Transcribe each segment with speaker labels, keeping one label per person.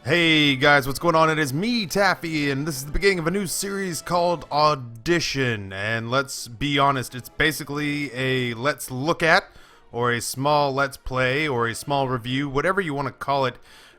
Speaker 1: Hey guys, what's going on? It is me, Taffy, and this is the beginning of a new series called Audition. And let's be honest, it's basically a let's look at, or a small let's play, or a small review, whatever you want to call it.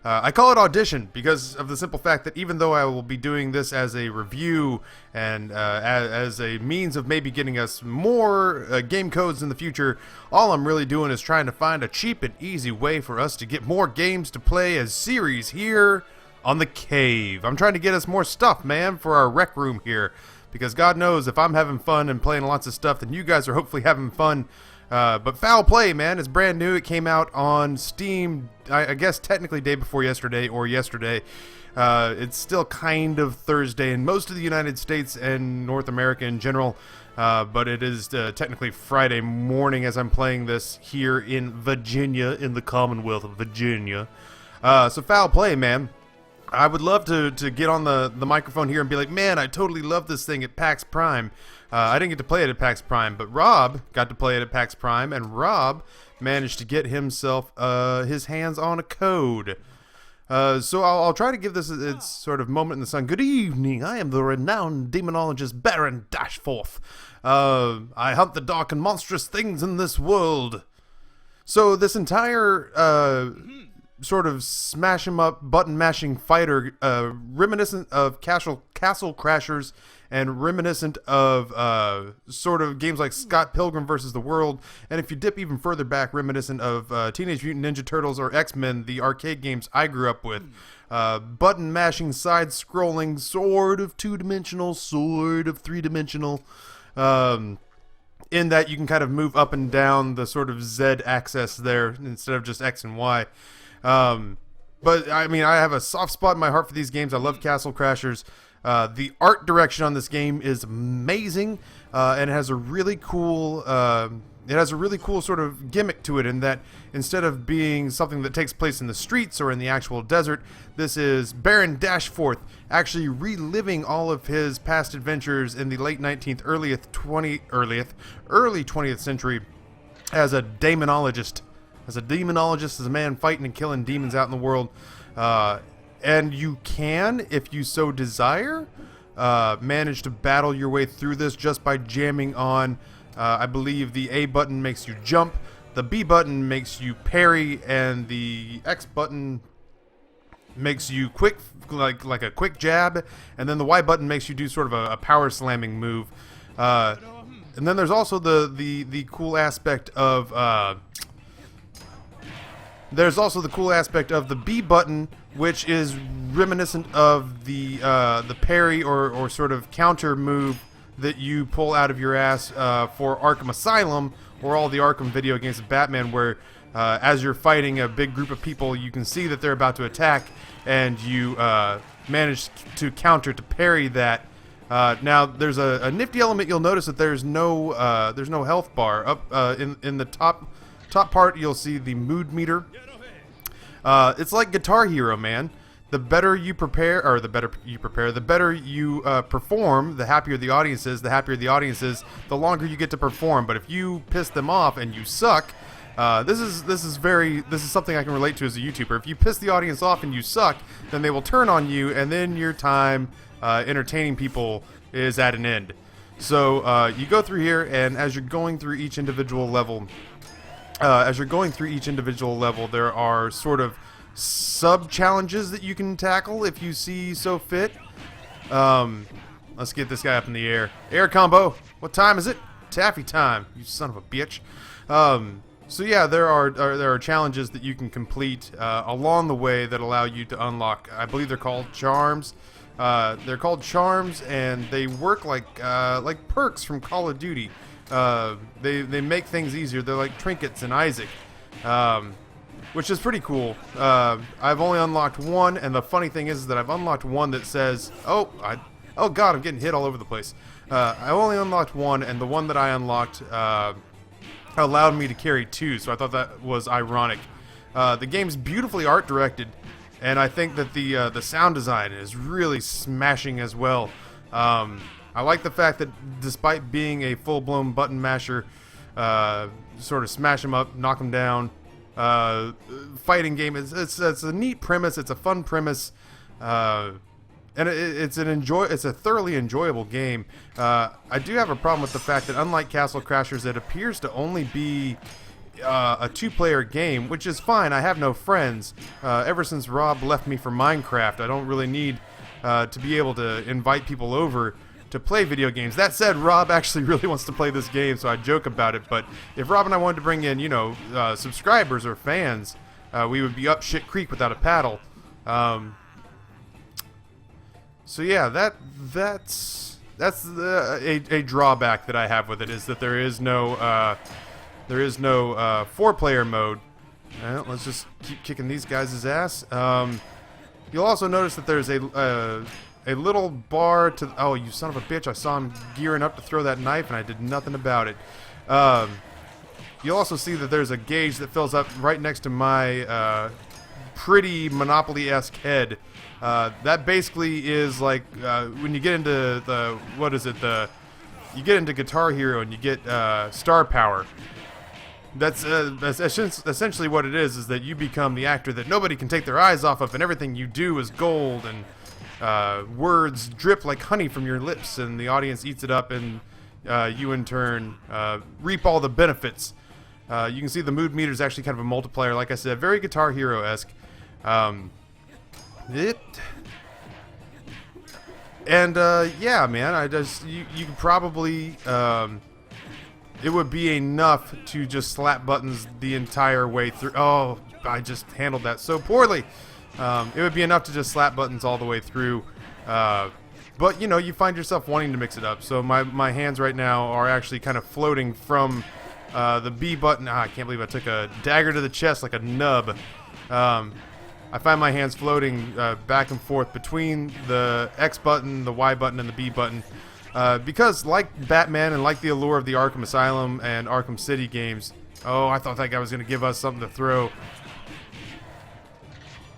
Speaker 1: I call it Audition because of the simple fact that even though I will be doing this as a review and as a means of maybe getting us more game codes in the future, all I'm really doing is trying to find a cheap and easy way for us to get more games to play as series here on the Cave. I'm trying to get us more stuff, man, for our rec room here, because God knows if I'm having fun and playing lots of stuff, then you guys are hopefully having fun. But Foul Play, man, is brand new. It came out on Steam, I guess technically day before yesterday or yesterday. It's still kind of Thursday in most of the United States and North America in general, but it is technically Friday morning as I'm playing this here in Virginia, in the Commonwealth of Virginia. So Foul Play, man. I would love to get on the microphone here and be like, man, I totally love this thing at PAX Prime. I didn't get to play it at PAX Prime, but Rob got to play it at PAX Prime, and Rob managed to get himself his hands on a code. So I'll try to give this its sort of moment in the sun. Good evening, I am the renowned demonologist Baron Dashforth. I hunt the dark and monstrous things in this world. So this entire sort of smash 'em up button mashing fighter, reminiscent of Castle Crashers and reminiscent of sort of games like Scott Pilgrim vs. the World, and if you dip even further back, reminiscent of Teenage Mutant Ninja Turtles or X-Men, the arcade games I grew up with. Button mashing, side scrolling, sort of two-dimensional, sort of three-dimensional, in that you can kind of move up and down the sort of Z axis there instead of just X and Y. But I mean, I have a soft spot in my heart for these games. I love Castle Crashers. The art direction on this game is amazing, and it has a really cool sort of gimmick to it, in that instead of being something that takes place in the streets or in the actual desert, this is Baron Dashforth actually reliving all of his past adventures in the late 19th, early 20th century as a demonologist. As a man fighting and killing demons out in the world. And you can, if you so desire, manage to battle your way through this just by jamming on, I believe the A button makes you jump, the B button makes you parry, and the X button makes you quick, like a quick jab, and then the Y button makes you do sort of a power slamming move. And then there's also the cool aspect of... There's also the cool aspect of the B button, which is reminiscent of the parry or sort of counter move that you pull out of your ass for Arkham Asylum or all the Arkham video games of Batman, where as you're fighting a big group of people, you can see that they're about to attack, and you manage to counter, to parry that. Now, there's a nifty element. You'll notice that there's no health bar. Up in the top part, you'll see the mood meter. It's like Guitar Hero, man. The better you prepare, the better you perform, the happier the audience is. The happier the audience is, the longer you get to perform. But if you piss them off and you suck, this is something I can relate to as a YouTuber. If you piss the audience off and you suck, then they will turn on you, and then your time entertaining people is at an end. So you go through here, and as you're going through each individual level, there are sort of sub-challenges that you can tackle if you see so fit. Let's get this guy up in the air. Air combo. What time is it? Taffy time, you son of a bitch. So yeah, there are challenges that you can complete along the way that allow you to unlock, I believe they're called charms. They're called charms, and they work like perks from Call of Duty. They make things easier. They're like trinkets in Isaac, which is pretty cool. I've only unlocked one, and the funny thing is that I've unlocked one that says, oh god, I'm getting hit all over the place. I only unlocked one, and the one that I unlocked allowed me to carry two, so I thought that was ironic. The game's beautifully art directed, and I think that the sound design is really smashing as well. I like the fact that despite being a full-blown button masher, sort of smash them up, knock them down, fighting game. It's a neat premise. It's a fun premise. And it's a thoroughly enjoyable game. I do have a problem with the fact that, unlike Castle Crashers, it appears to only be a two-player game, which is fine. I have no friends. Ever since Rob left me for Minecraft, I don't really need to be able to invite people over to play video games. That said, Rob actually really wants to play this game, so I joke about it. But if Rob and I wanted to bring in, subscribers or fans, we would be up shit creek without a paddle. So yeah, that's a drawback that I have with it, is that there is no 4-player mode. Let's just keep kicking these guys' ass. You'll also notice that there's a little bar to. Oh, you son of a bitch! I saw him gearing up to throw that knife, and I did nothing about it. You'll also see that there's a gauge that fills up right next to my pretty Monopoly-esque head. That basically is like when you get into you get into Guitar Hero and you get star power. That's essentially what it is that you become the actor that nobody can take their eyes off of, and everything you do is gold, and words drip like honey from your lips, and the audience eats it up, and you in turn reap all the benefits. You can see the mood meter is actually kind of a multiplier, like I said, very Guitar Hero-esque. Yeah, man, you could probably, it would be enough to just slap buttons the entire way through. Oh, I just handled that so poorly. It would be enough to just slap buttons all the way through, but you find yourself wanting to mix it up. So my hands right now are actually kind of floating from the B button. I can't believe I took a dagger to the chest like a nub. I find my hands floating back and forth between the X button, the Y button, and the B button. Because, like Batman and like the allure of the Arkham Asylum and Arkham City games... Oh, I thought that guy was going to give us something to throw.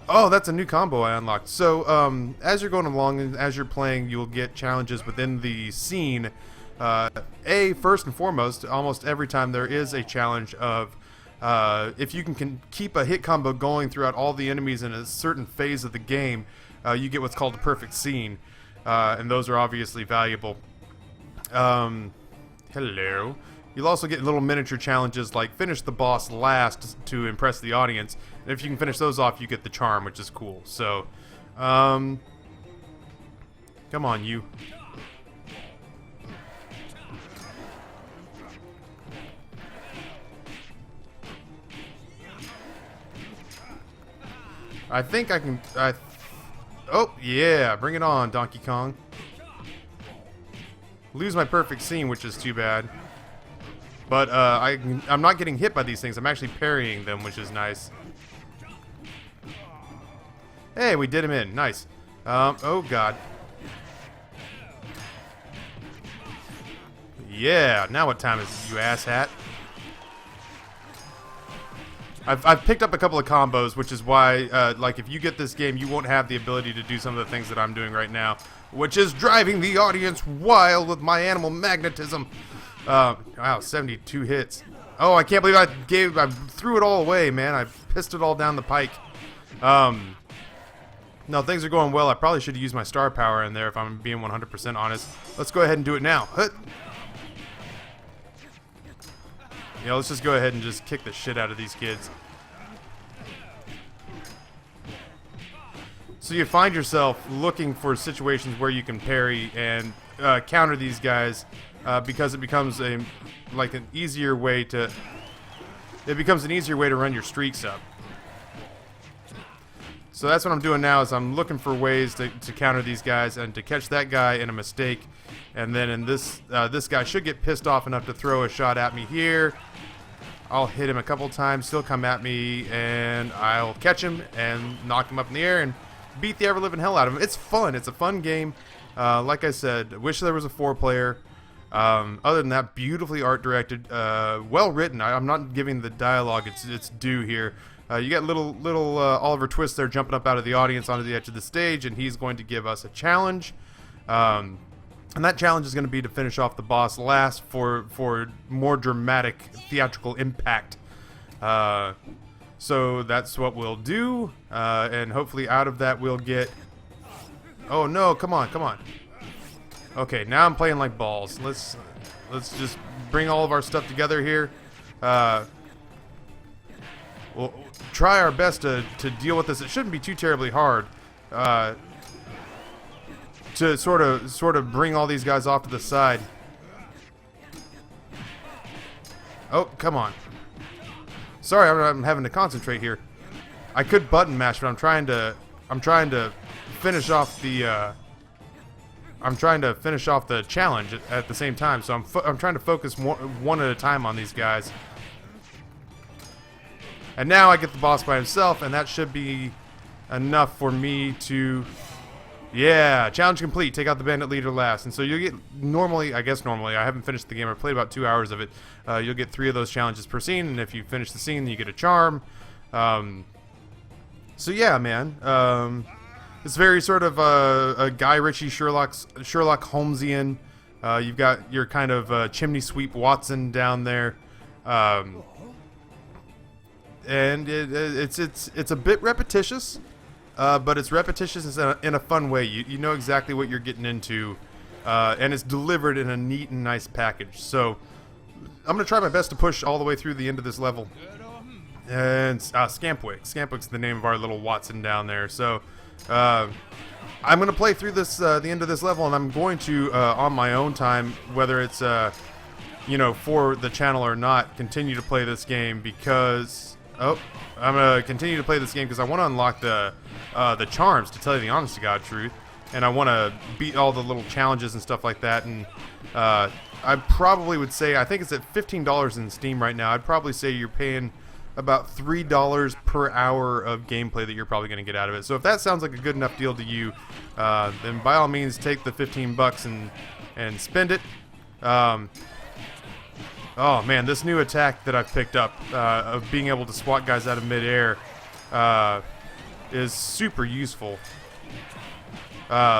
Speaker 1: Oh, that's a new combo I unlocked. So, as you're going along and as you're playing, you'll get challenges within the scene. First and foremost, almost every time there is a challenge of... if you can keep a hit combo going throughout all the enemies in a certain phase of the game, you get what's called a perfect scene, and those are obviously valuable. Hello. You'll also get little miniature challenges like finish the boss last to impress the audience, and if you can finish those off, you get the charm, which is cool. So, come on, you. I think I can... oh, yeah. Bring it on, Donkey Kong. Lose my perfect scene, which is too bad. But I'm not getting hit by these things. I'm actually parrying them, which is nice. Hey, we did him in. Nice. Oh, God. Yeah. Now what time is it, you asshat? I've picked up a couple of combos, which is why, like, if you get this game, you won't have the ability to do some of the things that I'm doing right now, which is driving the audience wild with my animal magnetism. Wow, 72 hits. Oh, I can't believe I threw it all away, man. I pissed it all down the pike. No, things are going well. I probably should have used my star power in there if I'm being 100% honest. Let's go ahead and do it now. Yeah, let's just go ahead and just kick the shit out of these kids. So you find yourself looking for situations where you can parry and counter these guys because it becomes an easier way to run your streaks up. So that's what I'm doing now, is I'm looking for ways to counter these guys and to catch that guy in a mistake. And then in this guy should get pissed off enough to throw a shot at me here. I'll hit him a couple times, he'll come at me, and I'll catch him and knock him up in the air and beat the ever-living hell out of him. It's fun. It's a fun game. Like I said, wish there was a 4-player. Other than that, beautifully art-directed, well-written. I'm not giving the dialogue its due here. You got little Oliver Twist there jumping up out of the audience onto the edge of the stage, and he's going to give us a challenge. And that challenge is going to be to finish off the boss last for more dramatic theatrical impact. So that's what we'll do, and hopefully out of that we'll get... Oh no, come on, come on. Okay, now I'm playing like balls. Let's just bring all of our stuff together here. We'll try our best to deal with this. It shouldn't be too terribly hard to sort of bring all these guys off to the side. Oh, come on. Sorry, I'm having to concentrate here. I could button mash, but I'm trying to finish off the challenge at the same time. So I'm trying to focus one at a time on these guys. And now I get the boss by himself, and that should be enough for me to... Yeah, challenge complete. Take out the bandit leader last. And so you'll get, normally, I haven't finished the game. I played about 2 hours of it. You'll get 3 of those challenges per scene, and if you finish the scene, then you get a charm. So yeah, man. It's very sort of a Guy Ritchie Sherlock Holmesian. You've got your kind of chimney sweep Watson down there. And it's a bit repetitious. But it's repetitious in a fun way. You know exactly what you're getting into, and it's delivered in a neat and nice package. So I'm going to try my best to push all the way through the end of this level. And Scampwick. Scampwick's the name of our little Watson down there. So I'm going to play through this the end of this level, and I'm going to, on my own time, whether it's for the channel or not, continue to play this game because... Oh, I'm going to continue to play this game because I want to unlock the charms, to tell you the honest to God truth. And I want to beat all the little challenges and stuff like that. And I probably would say, I think it's at $15 in Steam right now. I'd probably say you're paying about $3 per hour of gameplay that you're probably going to get out of it. So if that sounds like a good enough deal to you, then by all means take the $15 and spend it. Oh man, this new attack that I've picked up of being able to swat guys out of midair is super useful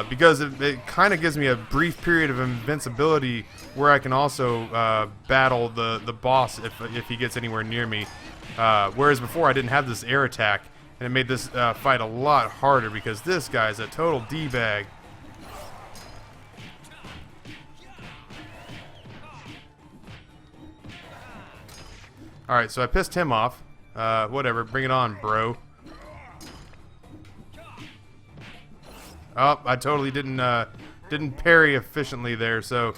Speaker 1: because it kind of gives me a brief period of invincibility where I can also battle the boss if he gets anywhere near me. Whereas before I didn't have this air attack, and it made this fight a lot harder because this guy is a total D-bag. Alright, so I pissed him off. Whatever, bring it on, bro. Oh, I totally didn't parry efficiently there, so...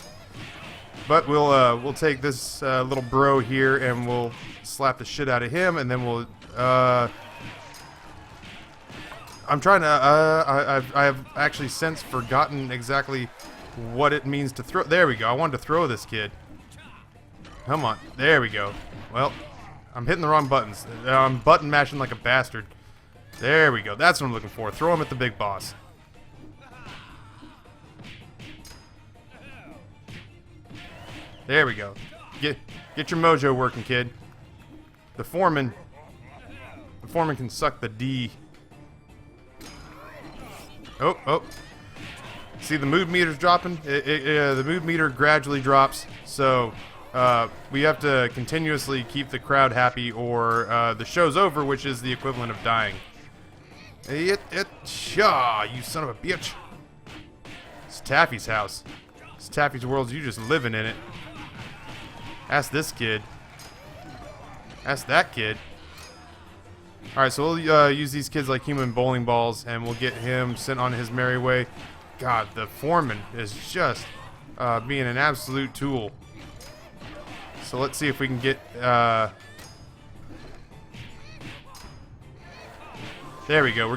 Speaker 1: But we'll take this little bro here and we'll slap the shit out of him, and then we'll... I'm trying to... I have actually since forgotten exactly what it means to throw... There we go, I wanted to throw this kid. Come on, there we go. Well, I'm hitting the wrong buttons. I'm button mashing like a bastard. There we go. That's what I'm looking for. Throw him at the big boss. There we go. Get your mojo working, kid. The foreman can suck the D. Oh. See, the mood meter's dropping. The mood meter gradually drops, so... we have to continuously keep the crowd happy or the show's over, which is the equivalent of dying. Shaw, you son of a bitch. It's Taffy's house. It's Taffy's world, you just living in it. Ask this kid. Ask that kid. Alright, so we'll use these kids like human bowling balls, and we'll get him sent on his merry way. God, the foreman is just being an absolute tool. So let's see if we can get, there we go. We're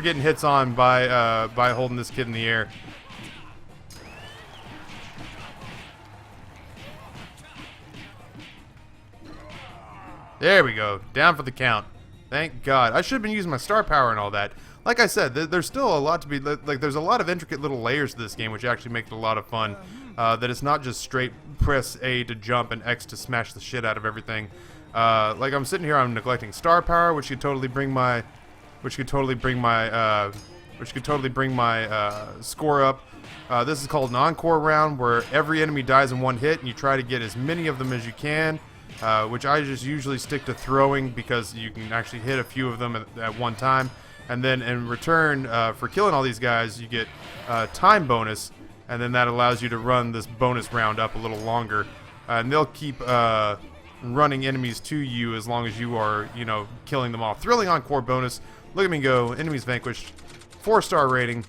Speaker 1: getting hits on by holding this kid in the air. There we go. Down for the count. Thank God. I should have been using my star power and all that. Like I said, there's still a lot to be, like there's a lot of intricate little layers to this game, which actually make it a lot of fun. That it's not just straight press A to jump and X to smash the shit out of everything. Like I'm sitting here, I'm neglecting star power, which could totally bring my score up. This is called an encore round, where every enemy dies in one hit, and you try to get as many of them as you can. which I just usually stick to throwing because you can actually hit a few of them at one time. And then in return for killing all these guys, you get time bonus, and then that allows you to run this bonus round up a little longer. And they'll keep running enemies to you as long as you are, you know, killing them off. Thrilling Encore bonus. Look at me go. Enemies vanquished. 4-star rating.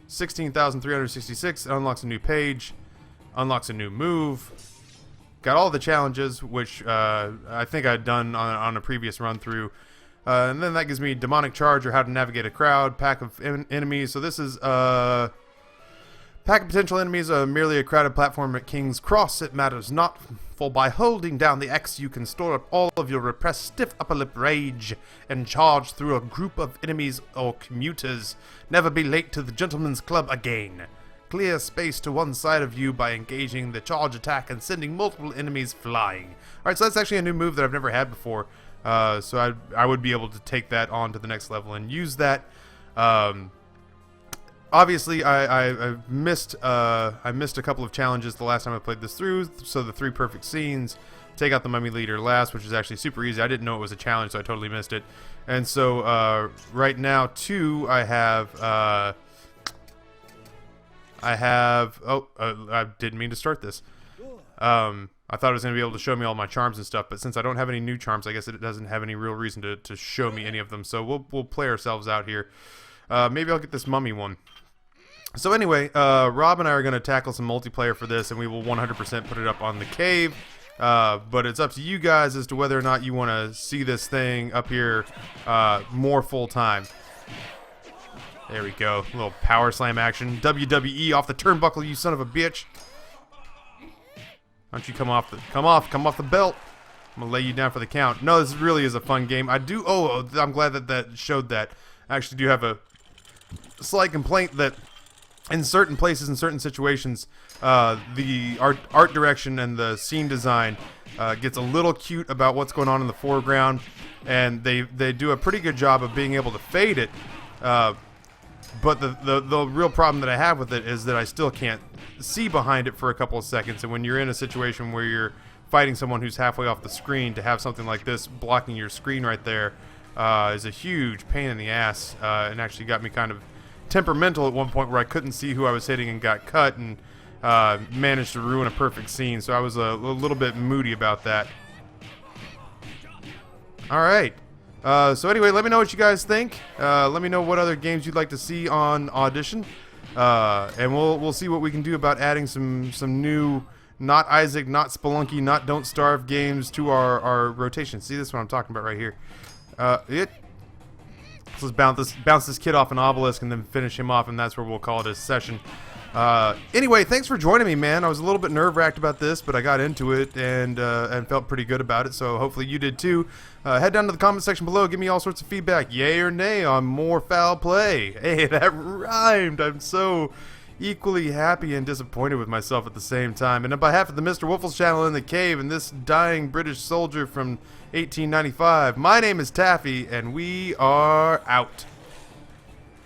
Speaker 1: 16,366. It unlocks a new page. Unlocks a new move. Got all the challenges, which I think I'd done on a previous run through. And then that gives me Demonic Charge, or how to navigate a crowd, pack of enemies. So this is pack of potential enemies, merely a crowded platform at King's Cross. It matters not, for by holding down the X you can store up all of your repressed stiff upper lip rage and charge through a group of enemies or commuters. Never be late to the Gentleman's Club again. Clear space to one side of you by engaging the charge attack and sending multiple enemies flying. Alright, so that's actually a new move that I've never had before. So I would be able to take that on to the next level and use that. Obviously, I missed a couple of challenges the last time I played this through. So the 3 perfect scenes, take out the mummy leader last, which is actually super easy. I didn't know it was a challenge, so I totally missed it. And so right now, too, I didn't mean to start this. I thought it was going to be able to show me all my charms and stuff, but since I don't have any new charms, I guess it doesn't have any real reason to show me any of them. So we'll play ourselves out here. Maybe I'll get this mummy one. So anyway, Rob and I are going to tackle some multiplayer for this, and we will 100% put it up on the cave. But it's up to you guys as to whether or not you want to see this thing up here more full time. There we go. A little power slam action. WWE off the turnbuckle, you son of a bitch. Why don't you come off the belt. I'm gonna lay you down for the count. No, this really is a fun game. I'm glad that showed that. I actually do have a slight complaint that in certain places, in certain situations, the art direction and the scene design gets a little cute about what's going on in the foreground, and they do a pretty good job of being able to fade it. But the real problem that I have with it is that I still can't see behind it for a couple of seconds. And when you're in a situation where you're fighting someone who's halfway off the screen, to have something like this blocking your screen right there is a huge pain in the ass, and actually got me kind of temperamental at one point where I couldn't see who I was hitting and got cut, and managed to ruin a perfect scene. So I was a little bit moody about that. Alright. So anyway, let me know what you guys think. Let me know what other games you'd like to see on Audition. And we'll see what we can do about adding some new, not Isaac, not Spelunky, not Don't Starve games to our rotation. See, this is what I'm talking about right here. Let's bounce this kid off an obelisk and then finish him off, and that's where we'll call it a session. Anyway, thanks for joining me, man. I was a little bit nerve-wracked about this, but I got into it and felt pretty good about it, so hopefully you did too. Head down to the comment section below. Give me all sorts of feedback, yay or nay, on more foul play. Hey, that rhymed. I'm so equally happy and disappointed with myself at the same time. And on behalf of the Mr. Woofles channel in the cave and this dying British soldier from 1895, my name is Taffy, and we are out.